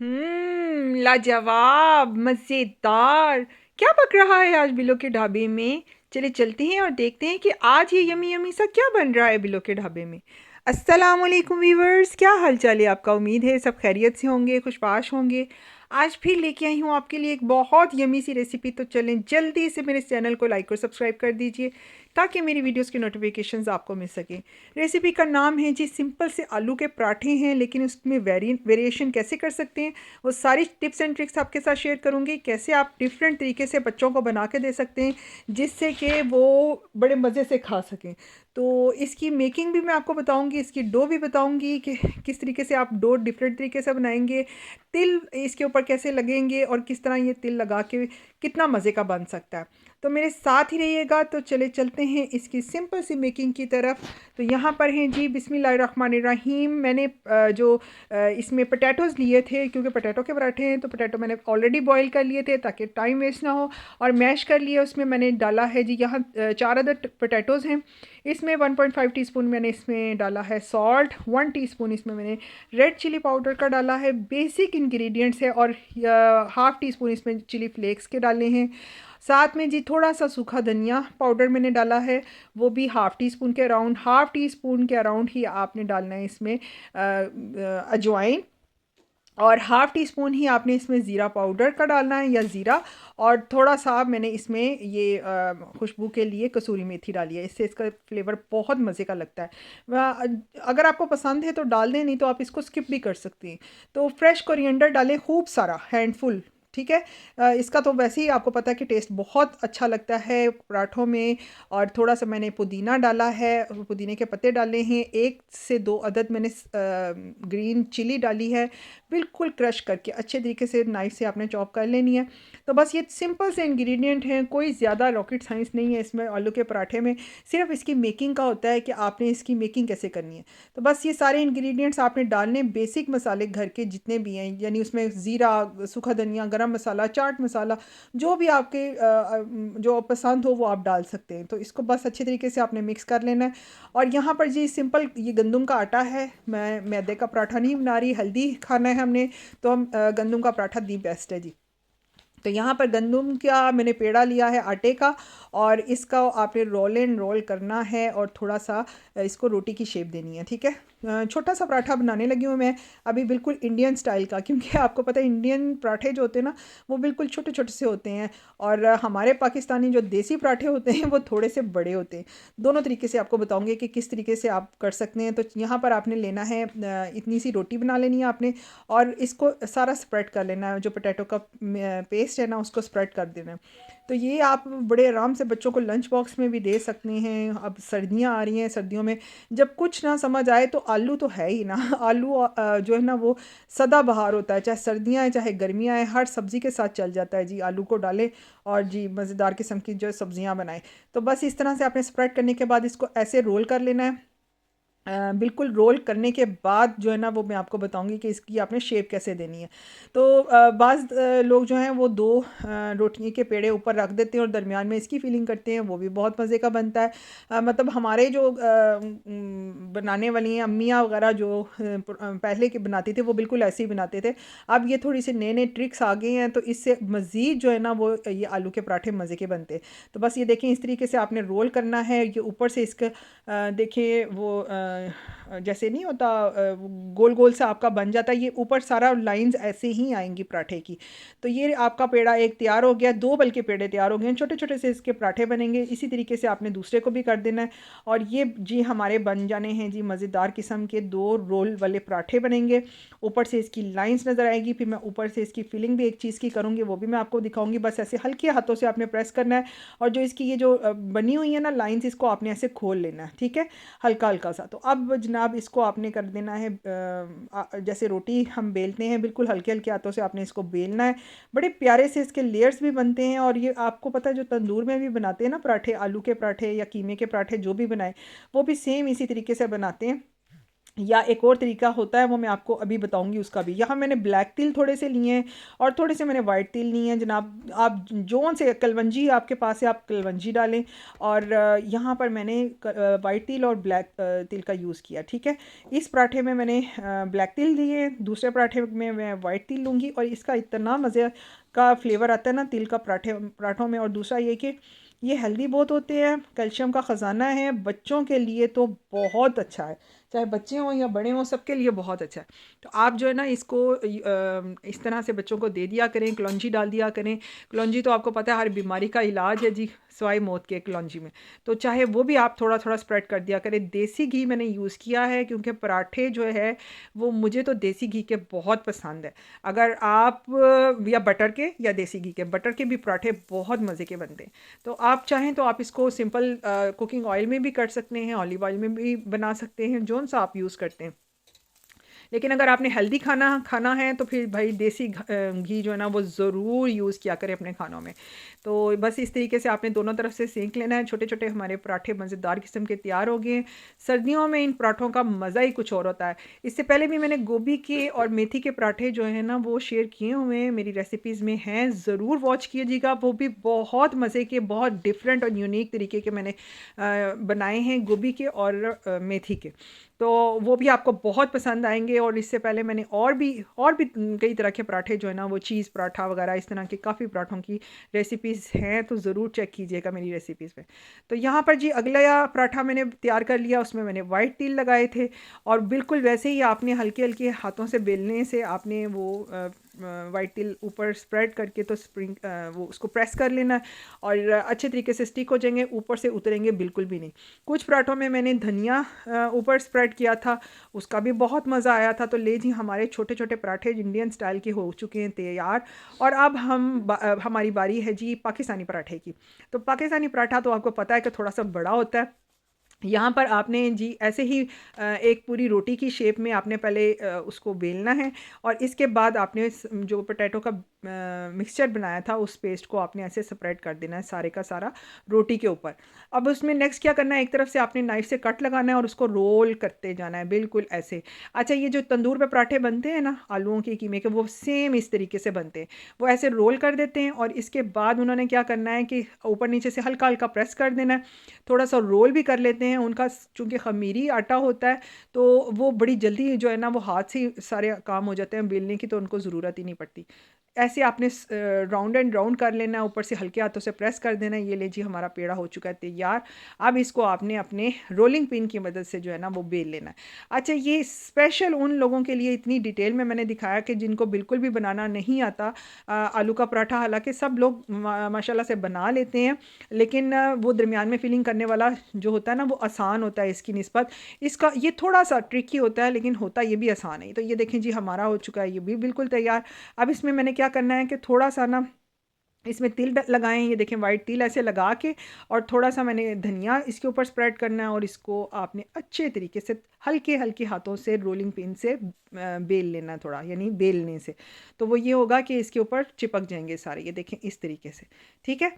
लाजवाब, मज़ेदार। क्या पक रहा है आज बिलो के ढाबे में? चलिए चलते हैं और देखते हैं कि आज ये यमी यमी सा क्या बन रहा है बिलो के ढाबे में। अस्सलाम वालेकुम वीवर्स, क्या हाल चाल है आपका? उम्मीद है सब खैरियत से होंगे, खुशबाश होंगे। आज फिर लेके आई हूँ आपके लिए एक बहुत यमी सी रेसिपी। तो चलें जल्दी से मेरे चैनल को लाइक और सब्सक्राइब कर दीजिए ताकि मेरी वीडियोस की नोटिफिकेशंस आपको मिल सके। रेसिपी का नाम है जी, सिंपल से आलू के पराठे हैं, लेकिन उसमें वेरिएशन कैसे कर सकते हैं वो सारी टिप्स एंड ट्रिक्स आपके साथ शेयर करूंगी। कैसे आप डिफरेंट तरीके से बच्चों को बना के दे सकते हैं जिससे कि वो बड़े मज़े से खा सकें। तो इसकी मेकिंग भी मैं आपको बताऊंगी, इसकी डो भी बताऊंगी कि किस तरीके से आप डो डिफरेंट तरीके से बनाएंगे, तिल इसके ऊपर कैसे लगेंगे और किस तरह ये तिल लगा के कितना मज़े का बन सकता है। तो मेरे साथ ही रहिएगा। तो चले चलते हैं इसकी सिंपल सी मेकिंग की तरफ। तो यहाँ पर हैं जी, बिस्मिल्लाहिर्रहमानिर्रहीम। मैंने इसमें पोटैटोज़ लिए थे क्योंकि पोटैटो के पराठे हैं, तो पोटैटो मैंने ऑलरेडी बॉईल कर लिए थे ताकि टाइम वेस्ट ना हो, और मैश कर लिए। उसमें मैंने डाला है जी, यहाँ 4 अदर पोटैटोज़ हैं। इसमें 1.5 टीस्पून मैंने इसमें डाला है सॉल्ट, 1 टीस्पून इसमें मैंने रेड चिली पाउडर का डाला है। बेसिक इंग्रेडिएंट्स है। और हाफ़ टी स्पून इसमें चिली फ्लेक्स के डाले हैं। साथ में जी थोड़ा सा सूखा धनिया पाउडर मैंने डाला है, वो भी हाफ़ टी स्पून के अराउंड, हाफ़ टी स्पून के अराउंड ही आपने डालना है इसमें अजवाइन। और हाफ़ टी स्पून ही आपने इसमें ज़ीरा पाउडर का डालना है, या ज़ीरा। और थोड़ा सा मैंने इसमें ये खुशबू के लिए कसूरी मेथी डाली है, इससे इसका फ्लेवर बहुत मज़े का लगता है। अगर आपको पसंद है तो डाल दें, नहीं तो आप इसको स्किप भी कर सकती हैं। तो फ्रेश कोरिएंडर डालें खूब सारा, हैंडफुल, ठीक है। इसका तो वैसे ही आपको पता है कि टेस्ट बहुत अच्छा लगता है पराठों में। और थोड़ा सा मैंने पुदीना डाला है, पुदीने के पत्ते डाले हैं। 1 से 2 अदद मैंने ग्रीन चिली डाली है, बिल्कुल क्रश करके अच्छे तरीके से नाइफ से आपने चॉप कर लेनी है। तो बस ये सिंपल से इंग्रेडिएंट हैं, कोई ज़्यादा रॉकेट साइंस नहीं है इसमें आलू के पराठे में। सिर्फ इसकी मेकिंग का होता है कि आपने इसकी मेकिंग कैसे करनी है। तो बस ये सारे इंग्रेडिएंट्स आपने डालने, बेसिक मसाले घर के जितने भी हैं, यानी उसमें ज़ीरा, सूखा धनिया, गरम मसाला, चाट मसाला, जो भी आपके जो पसंद हो वो आप डाल सकते हैं। तो इसको बस अच्छे तरीके से आपने मिक्स कर लेना है। और यहाँ पर जी सिंपल ये गंदम का आटा है, मैं मैदे का पराठा नहीं बना रही, हेल्दी खाना है हमने, तो हम गंदम का पराठा दी बेस्ट है जी। तो यहाँ पर गंदम का मैंने पेड़ा लिया है आटे का, और इसका आपने रोल एंड रोल करना है और थोड़ा सा इसको रोटी की शेप देनी है, ठीक है। छोटा सा पराठा बनाने लगी हूँ मैं अभी, बिल्कुल इंडियन स्टाइल का, क्योंकि आपको पता है इंडियन पराठे जो होते हैं ना वो बिल्कुल छोटे छोटे से होते हैं, और हमारे पाकिस्तानी जो देसी पराठे होते हैं वो थोड़े से बड़े होते हैं। दोनों तरीके से आपको बताऊंगी कि किस तरीके से आप कर सकते हैं। तो यहाँ पर आपने लेना है, इतनी सी रोटी बना लेनी है आपने, और इसको सारा स्प्रेड कर लेना है, जो पोटैटो का पेस्ट है ना उसको स्प्रेड कर देना है। तो ये आप बड़े आराम से बच्चों को लंच बॉक्स में भी दे सकते हैं। अब सर्दियाँ आ रही हैं, सर्दियों में जब कुछ ना समझ आए तो आलू तो है ही ना। आलू जो है ना वो सदाबहार होता है, चाहे सर्दियाँ हैं चाहे गर्मियाँ हैं, हर सब्ज़ी के साथ चल जाता है जी। आलू को डालें और जी मज़ेदार किस्म की जो सब्ज़ियाँ बनाएं। तो बस इस तरह से आपने स्प्रेड करने के बाद इसको ऐसे रोल कर लेना है। बिल्कुल रोल करने के बाद जो है ना वो मैं आपको बताऊंगी कि इसकी आपने शेप कैसे देनी है। तो बाज़ लोग जो हैं वो 2 रोटी के पेड़े ऊपर रख देते हैं और दरमियान में इसकी फिलिंग करते हैं, वो भी बहुत मज़े का बनता है। मतलब हमारे जो बनाने वाली हैं अम्मियाँ वगैरह जो पहले के बनाती थे वो बिल्कुल ऐसे ही बनाते थे। अब ये थोड़ी सी नए नए ट्रिक्स आ गए हैं, तो इससे मज़ीद जो है ना वो ये आलू के पराठे मज़े के बनते हैं। तो बस ये देखें, इस तरीके से आपने रोल करना है। ये ऊपर से इसका देखिए वो जैसे नहीं होता, गोल गोल सा आपका बन जाता है, ये ऊपर सारा लाइंस ऐसे ही आएंगी पराठे की। तो ये आपका पेड़ा एक तैयार हो गया, 2 बल्कि पेड़े तैयार हो गए हैं, छोटे छोटे से इसके पराठे बनेंगे। इसी तरीके से आपने दूसरे को भी कर देना है। और ये जी हमारे बन जाने हैं जी मज़ेदार किस्म के 2 रोल वाले पराठे बनेंगे। ऊपर से इसकी लाइंस नज़र आएगी, फिर मैं ऊपर से इसकी फिलिंग भी एक चीज़ की करूँगी, वो भी मैं आपको दिखाऊंगी। बस ऐसे हल्के हाथों से आपने प्रेस करना है, और जो इसकी ये जो बनी हुई है ना लाइंस, इसको आपने ऐसे खोल लेना है, ठीक है, हल्का हल्का सा। तो अब जनाब इसको आपने कर देना है, जैसे रोटी हम बेलते हैं बिल्कुल हल्के हल्के हाथों से आपने इसको बेलना है। बड़े प्यारे से इसके लेयर्स भी बनते हैं। और ये आपको पता है जो तंदूर में भी बनाते हैं ना पराठे, आलू के पराठे या कीमे के पराठे जो भी बनाए, वो भी सेम इसी तरीके से बनाते हैं। या एक और तरीका होता है, वो मैं आपको अभी बताऊंगी उसका भी। यहाँ मैंने ब्लैक तिल थोड़े से लिए हैं और थोड़े से मैंने वाइट तिल लिए हैं जनाब। आप जोन से कलवंजी आपके पास है आप कलवंजी डालें। और यहाँ पर मैंने वाइट तिल और ब्लैक तिल का यूज़ किया, ठीक है। इस पराठे में मैंने ब्लैक तिल लिए, दूसरे पराठे में मैं वाइट तिल लूँगी और इसका इतना मज़े का फ्लेवर आता है ना तिल का पराठों में। और दूसरा ये कि ये हेल्दी बहुत होते हैं, कैल्शियम का ख़जाना है, बच्चों के लिए तो बहुत अच्छा है, चाहे बच्चे हों या बड़े हों सबके लिए बहुत अच्छा है। तो आप जो है ना इसको इस तरह से बच्चों को दे दिया करें, कलौंजी डाल दिया करें। कलौंजी तो आपको पता है हर बीमारी का इलाज है जी, सिवाय मौत के कलौंजी में। तो चाहे वो भी आप थोड़ा थोड़ा स्प्रेड कर दिया करें। देसी घी मैंने यूज़ किया है क्योंकि पराठे जो है वो मुझे तो देसी घी के बहुत पसंद है। अगर आप या बटर के या देसी घी के, बटर के भी पराठे बहुत मज़े के बनते हैं। तो आप चाहें तो आप इसको सिंपल कुकिंग ऑयल में भी कर सकते हैं, ऑलिव ऑयल में भी बना सकते हैं, जो सा आप यूज़ करते हैं। लेकिन अगर आपने हेल्दी खाना खाना है तो फिर भाई देसी घी जो है ना वो ज़रूर यूज़ किया करें अपने खानों में। तो बस इस तरीके से आपने दोनों तरफ से सेंक लेना है। छोटे छोटे हमारे पराठे मज़ेदार किस्म के तैयार हो गए हैं। सर्दियों में इन पराठों का मज़ा ही कुछ और होता है। इससे पहले भी मैंने गोभी के और मेथी के पराठे जो है ना वो शेयर किए हुए हैं, मेरी रेसिपीज़ में हैं, ज़रूर वॉच कीजिएगा। वो भी बहुत मज़े के, बहुत डिफरेंट और यूनिक तरीके के मैंने बनाए हैं गोभी के और मेथी के। तो वो भी आपको बहुत पसंद आएंगे। और इससे पहले मैंने और भी कई तरह के पराठे जो है ना वो चीज़ पराठा वगैरह इस तरह के काफ़ी पराठों की रेसिपीज़ हैं, तो ज़रूर चेक कीजिएगा मेरी रेसिपीज़ में। तो यहाँ पर जी अगला पराठा मैंने तैयार कर लिया, उसमें मैंने वाइट तिल लगाए थे। और बिल्कुल वैसे ही आपने हल्के हल्के हाथों से बेलने से आपने वो वाइट तिल ऊपर स्प्रेड करके तो स्प्रिंग वो उसको प्रेस कर लेना है और अच्छे तरीके से स्टिक हो जाएंगे, ऊपर से उतरेंगे बिल्कुल भी नहीं। कुछ पराठों में मैंने धनिया ऊपर स्प्रेड किया था, उसका भी बहुत मज़ा आया था। तो ले जी हमारे छोटे छोटे पराठे इंडियन स्टाइल के हो चुके हैं तैयार। और अब हमारी बारी है जी पाकिस्तानी पराठे की। तो पाकिस्तानी पराठा तो आपको पता है कि थोड़ा सा बड़ा होता है। यहाँ पर आपने जी ऐसे ही एक पूरी रोटी की शेप में आपने पहले उसको बेलना है और इसके बाद आपने जो पोटैटो का मिक्सचर बनाया था उस पेस्ट को आपने ऐसे स्प्रेड कर देना है सारे का सारा रोटी के ऊपर। अब उसमें नेक्स्ट क्या करना है, एक तरफ से आपने नाइफ से कट लगाना है और उसको रोल करते जाना है बिल्कुल ऐसे। अच्छा, ये जो तंदूर पे पराठे बनते हैं ना आलूओं के कीमे के, वो सेम इस तरीके से बनते हैं। वो ऐसे रोल कर देते हैं और इसके बाद उन्होंने क्या करना है कि ऊपर नीचे से हल्का हल्का प्रेस कर देना है, थोड़ा सा रोल भी कर लेते हैं। उनका चूँकि ख़मीरी आटा होता है तो वो बड़ी जल्दी जो है ना वो हाथ से ही सारे काम हो जाते हैं, बेलने की तो उनको ज़रूरत ही नहीं पड़ती। ऐसे आपने राउंड एंड राउंड कर लेना है, ऊपर से हल्के हाथों से प्रेस कर देना है। ये ले जी हमारा पेड़ा हो चुका है तैयार। अब इसको आपने अपने रोलिंग पिन की मदद से जो है ना वो बेल लेना है। अच्छा, ये स्पेशल उन लोगों के लिए इतनी डिटेल में मैंने दिखाया कि जिनको बिल्कुल भी बनाना नहीं आता आलू का पराठा। हालांकि सब लोग माशाल्लाह से बना लेते हैं, लेकिन वो दरमियान में फिलिंग करने वाला जो होता है ना वो आसान होता है इसकी निस्बत। इसका ये थोड़ा सा ट्रिकी होता है लेकिन होता ये भी आसान है। तो ये देखें जी हमारा हो चुका है ये भी बिल्कुल तैयार। अब इसमें मैंने क्या करना है कि थोड़ा सा ना इसमें तिल लगाए हैं, ये देखें वाइट तिल ऐसे लगा के, और थोड़ा सा मैंने धनिया इसके ऊपर स्प्रेड करना है और इसको आपने अच्छे तरीके से हल्के हल्के हाथों से रोलिंग पिन से बेल लेना है थोड़ा, यानी बेलने से। तो वो ये होगा कि इसके ऊपर चिपक जाएंगे सारे, ये देखें इस तरीके से। ठीक है,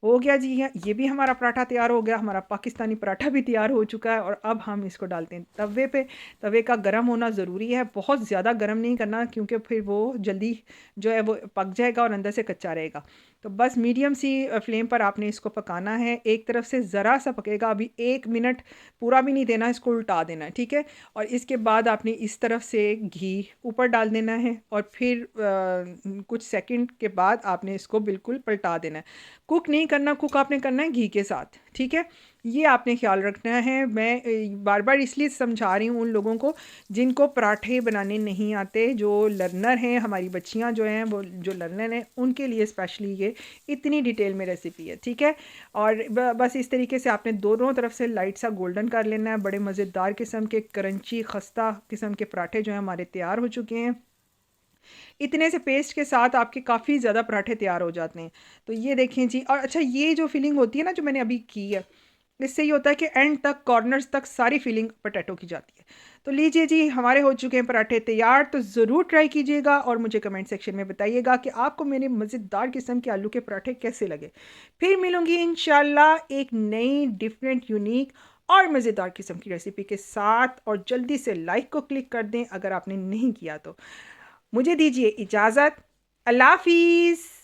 हो गया जी, ये भी हमारा पराठा तैयार हो गया, हमारा पाकिस्तानी पराठा भी तैयार हो चुका है। और अब हम इसको डालते हैं तवे पे। तवे का गर्म होना ज़रूरी है, बहुत ज़्यादा गर्म नहीं करना क्योंकि फिर वो जल्दी जो है वो पक जाएगा और अंदर से कच्चा रहेगा। तो बस मीडियम सी फ्लेम पर आपने इसको पकाना है। एक तरफ से ज़रा सा पकेगा, अभी 1 मिनट पूरा भी नहीं देना, इसको उल्टा देना है, ठीक है। और इसके बाद आपने इस तरफ से घी ऊपर डाल देना है और फिर कुछ सेकंड के बाद आपने इसको बिल्कुल पलटा देना है। कुक नहीं करना, कुक आपने करना है घी के साथ, ठीक है। ये आपने ख्याल रखना है। मैं बार बार इसलिए समझा रही हूँ उन लोगों को जिनको पराठे बनाने नहीं आते, जो लर्नर हैं, हमारी बच्चियाँ जो हैं वो जो लर्नर हैं उनके लिए स्पेशली ये इतनी डिटेल में रेसिपी है, ठीक है। और बस इस तरीके से आपने दोनों तरफ से लाइट सा गोल्डन कर लेना है। बड़े मज़ेदार किस्म के क्रंची खस्ता किस्म के पराठे जो हैं हमारे तैयार हो चुके हैं। इतने से पेस्ट के साथ आपके काफ़ी ज़्यादा पराठे तैयार हो जाते हैं। तो ये देखें जी। और अच्छा, ये जो फिलिंग होती है ना जो मैंने अभी की है, इससे ये होता है कि एंड तक कॉर्नर्स तक सारी फिलिंग पोटैटो की जाती है। तो लीजिए जी, हमारे हो चुके हैं पराठे तैयार। तो ज़रूर ट्राई कीजिएगा और मुझे कमेंट सेक्शन में बताइएगा कि आपको मेरे मज़ेदार किस्म के आलू के पराठे कैसे लगे। फिर मिलूंगी इंशाल्लाह एक नई डिफरेंट यूनिक और मज़ेदार किस्म की रेसिपी के साथ। और जल्दी से लाइक को क्लिक कर दें अगर आपने नहीं किया तो। मुझे दीजिए इजाज़त। अल्लाह हाफ़िज़।